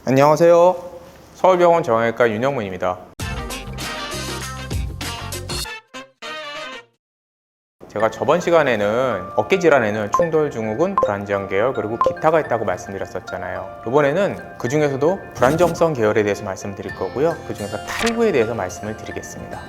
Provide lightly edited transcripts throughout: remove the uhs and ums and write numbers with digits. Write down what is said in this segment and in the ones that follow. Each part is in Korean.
안녕하세요. 서울병원 정형외과 윤영문입니다. 제가 저번 시간에는 어깨 질환에는 충돌 증후군, 불안정 계열, 그리고 기타가 있다고 말씀드렸었잖아요. 이번에는 그 중에서도 불안정성 계열에 대해서 말씀드릴 거고요. 그 중에서 탈구에 대해서 말씀을 드리겠습니다.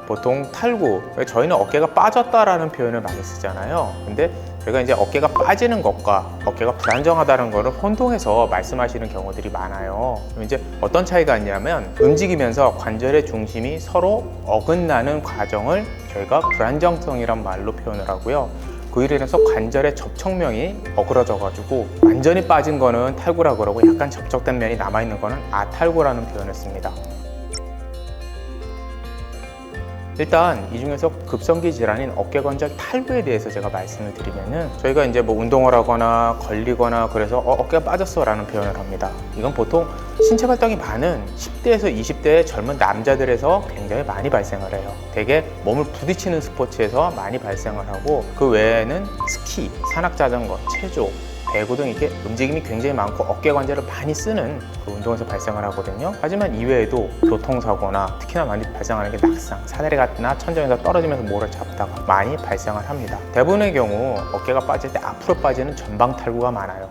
보통 탈구, 저희는 어깨가 빠졌다라는 표현을 많이 쓰잖아요. 근데 저희가 이제 어깨가 빠지는 것과 어깨가 불안정하다는 것을 혼동해서 말씀하시는 경우들이 많아요. 그럼 이제 어떤 차이가 있냐면 움직이면서 관절의 중심이 서로 어긋나는 과정을 저희가 불안정성이란 말로 표현을 하고요. 그 일로 인해서 관절의 접촉면이 어그러져 가지고 완전히 빠진 거는 탈구라고 그러고 약간 접촉된 면이 남아있는 거는 아탈구라는 표현을 씁니다. 일단 이 중에서 급성기 질환인 어깨관절 탈구에 대해서 제가 말씀을 드리면은 저희가 이제 뭐 운동을 하거나 걸리거나 그래서 어깨가 빠졌어 라는 표현을 합니다. 이건 보통 신체 활동이 많은 10대에서 20대의 젊은 남자들에서 굉장히 많이 발생을 해요. 대개 몸을 부딪히는 스포츠에서 많이 발생을 하고 그 외에는 스키, 산악자전거, 체조, 배구 등 이렇게 움직임이 굉장히 많고 어깨 관절을 많이 쓰는 그 운동에서 발생을 하거든요. 하지만 이외에도 교통사고나 특히나 많이 발생하는 게 낙상, 사다리나 천장에서 떨어지면서 뭐를 잡다가 많이 발생을 합니다. 대부분의 경우 어깨가 빠질 때 앞으로 빠지는 전방 탈구가 많아요.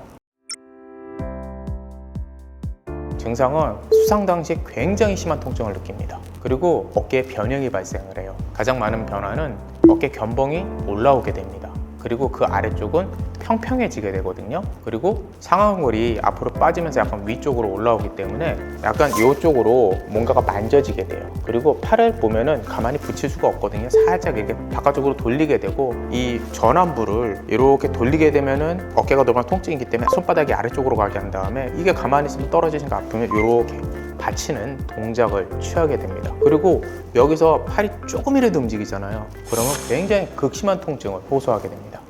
증상은 수상 당시 굉장히 심한 통증을 느낍니다. 그리고 어깨에 변형이 발생을 해요. 가장 많은 변화는 어깨 견봉이 올라오게 됩니다. 그리고 그 아래쪽은 평평해지게 되거든요. 그리고 상완골이 앞으로 빠지면서 약간 위쪽으로 올라오기 때문에 약간 이쪽으로 뭔가가 만져지게 돼요. 그리고 팔을 보면은 가만히 붙일 수가 없거든요. 살짝 이렇게 바깥쪽으로 돌리게 되고 이 전완부를 이렇게 돌리게 되면은 어깨가 너무 통증이기 때문에 손바닥이 아래쪽으로 가게 한 다음에 이게 가만히 있으면 떨어지니까 아프면 이렇게 받치는 동작을 취하게 됩니다. 그리고 여기서 팔이 조금이라도 움직이잖아요. 그러면 굉장히 극심한 통증을 호소하게 됩니다.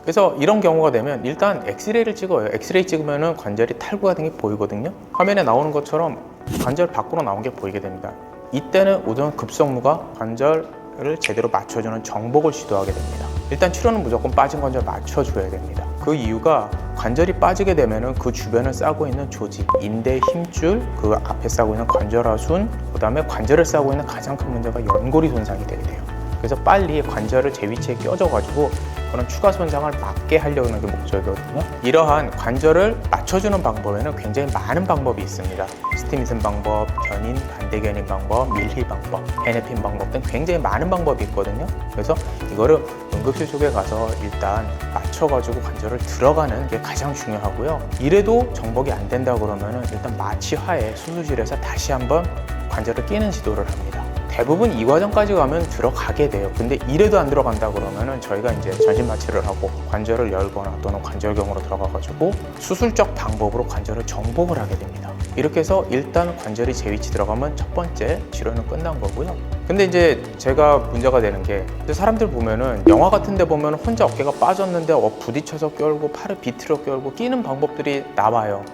그래서 이런 경우가 되면 일단 엑스레이를 찍어요. 엑스레이 찍으면 관절이 탈구가 된 게 보이거든요. 화면에 나오는 것처럼 관절 밖으로 나온 게 보이게 됩니다. 이때는 우선 급성무가 관절을 제대로 맞춰주는 정복을 시도하게 됩니다. 일단 치료는 무조건 빠진 관절 맞춰줘야 됩니다. 그 이유가 관절이 빠지게 되면 그 주변을 싸고 있는 조직, 인대, 힘줄, 그 앞에 싸고 있는 관절하순, 그 다음에 관절을 싸고 있는 가장 큰 문제가 연골이 손상이 되게 돼요. 그래서 빨리 관절을 제 위치에 껴줘가지고 그런 추가 손상을 막게 하려는 게 목적이거든요. 이러한 관절을 맞춰주는 방법에는 굉장히 많은 방법이 있습니다. 스티미슨 방법, 견인, 반대견인 방법, 밀리 방법, 베네핀 방법 등 굉장히 많은 방법이 있거든요. 그래서 이거를 응급실 쪽에 가서 일단 맞춰가지고 관절을 들어가는 게 가장 중요하고요. 이래도 정복이 안 된다 그러면은 일단 마취하에 수술실에서 다시 한번 관절을 끼는 시도를 합니다. 대부분 이 과정까지 가면 들어가게 돼요. 근데 이래도 안 들어간다 그러면은 저희가 이제 전신 마취를 하고 관절을 열거나 또는 관절경으로 들어가가지고 수술적 방법으로 관절을 정복을 하게 됩니다. 이렇게 해서 일단 관절이 제 위치 들어가면 첫 번째 치료는 끝난 거고요. 근데 이제 제가 문제가 되는 게 사람들 보면은 영화 같은 데 보면 혼자 어깨가 빠졌는데 부딪혀서 껴고 팔을 비틀어 껴고 끼는 방법들이 나와요.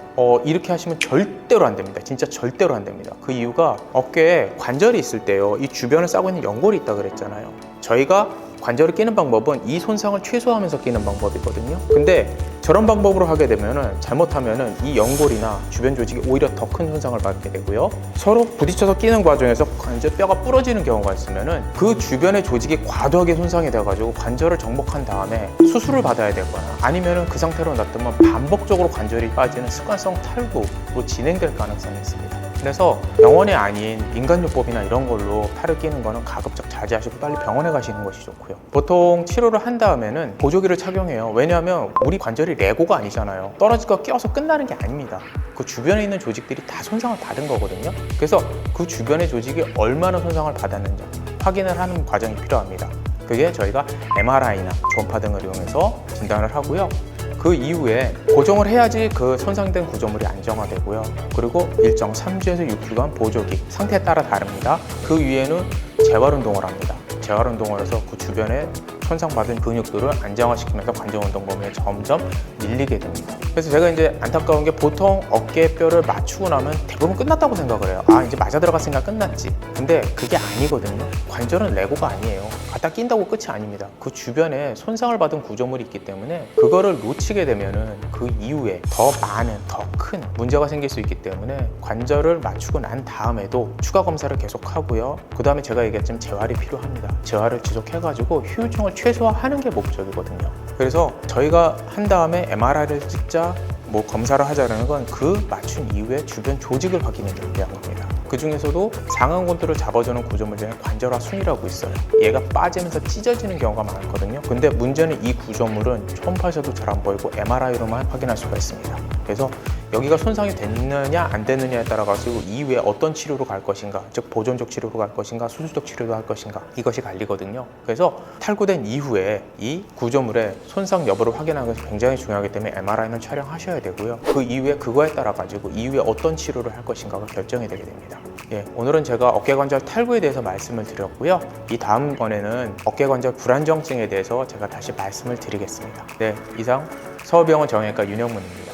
이렇게 하시면 절대로 안 됩니다. 진짜 절대로 안 됩니다. 그 이유가 어깨에 관절이 있을 때요, 이 주변을 싸고 있는 연골이 있다 그랬잖아요. 저희가 관절을 끼는 방법은 이 손상을 최소화하면서 끼는 방법이거든요. 근데 저런 방법으로 하게 되면은 잘못하면은 이 연골이나 주변 조직이 오히려 더 큰 손상을 받게 되고요. 서로 부딪혀서 끼는 과정에서 관절 뼈가 부러지는 경우가 있으면은 그 주변의 조직이 과도하게 손상이 돼가지고 관절을 정복한 다음에 수술을 받아야 되거나 아니면은 그 상태로 놔두면 반복적으로 관절이 빠지는 습관성 탈구로 진행될 가능성이 있습니다. 그래서 병원이 아닌 민간요법이나 이런 걸로 팔을 끼는 거는 가급적 자제하시고 빨리 병원에 가시는 것이 좋고요. 보통 치료를 한 다음에는 보조기를 착용해요. 왜냐하면 우리 관절이 레고가 아니잖아요. 떨어지고 껴서 끝나는 게 아닙니다. 그 주변에 있는 조직들이 다 손상을 받은 거거든요. 그래서 그 주변의 조직이 얼마나 손상을 받았는지 확인을 하는 과정이 필요합니다. 그게 저희가 MRI나 초음파 등을 이용해서 진단을 하고요. 그 이후에 고정을 해야지 그 손상된 구조물이 안정화되고요. 그리고 일정 3주에서 6주간 보조기, 상태에 따라 다릅니다. 그 위에는 재활운동을 합니다. 재활운동을 해서 그 주변에 손상받은 근육들을 안정화시키면서 관절운동 범위에 점점 밀리게 됩니다. 그래서 제가 이제 안타까운 게 보통 어깨뼈를 맞추고 나면 대부분 끝났다고 생각을 해요. 아, 이제 맞아 들어갔으니까 끝났지. 근데 그게 아니거든요. 관절은 레고가 아니에요. 갖다 낀다고 끝이 아닙니다. 그 주변에 손상을 받은 구조물이 있기 때문에 그거를 놓치게 되면은 그 이후에 더 많은, 더 큰 문제가 생길 수 있기 때문에 관절을 맞추고 난 다음에도 추가 검사를 계속 하고요. 그 다음에 제가 얘기했지만 재활이 필요합니다. 재활을 지속해가지고 후유증을 최소화하는 게 목적이거든요. 그래서 저희가 한 다음에 MRI를 찍자, 뭐 검사를 하자라는 건 그 맞춘 이후에 주변 조직을 확인해 주는 겁니다. 그 중에서도 상완골두를 잡아주는 구조물 중에 관절화 순이라고 있어요. 얘가 빠지면서 찢어지는 경우가 많거든요. 근데 문제는 이 구조물은 초음파에서도 잘 안 보이고 MRI로만 확인할 수가 있습니다. 그래서 여기가 손상이 됐느냐 안 됐느냐에 따라 가지고 이후에 어떤 치료로 갈 것인가, 즉 보존적 치료로 갈 것인가, 수술적 치료로 할 것인가, 이것이 갈리거든요. 그래서 탈구된 이후에 이 구조물의 손상 여부를 확인하는 것이 굉장히 중요하기 때문에 MRI는 촬영하셔야 되고요. 그 이후에 그거에 따라 가지고 이후에 어떤 치료를 할 것인가가 결정이 되게 됩니다. 예, 오늘은 제가 어깨관절 탈구에 대해서 말씀을 드렸고요. 이 다음번에는 어깨관절 불안정증에 대해서 제가 다시 말씀을 드리겠습니다. 네, 이상 서울병원 정형외과 윤영문입니다.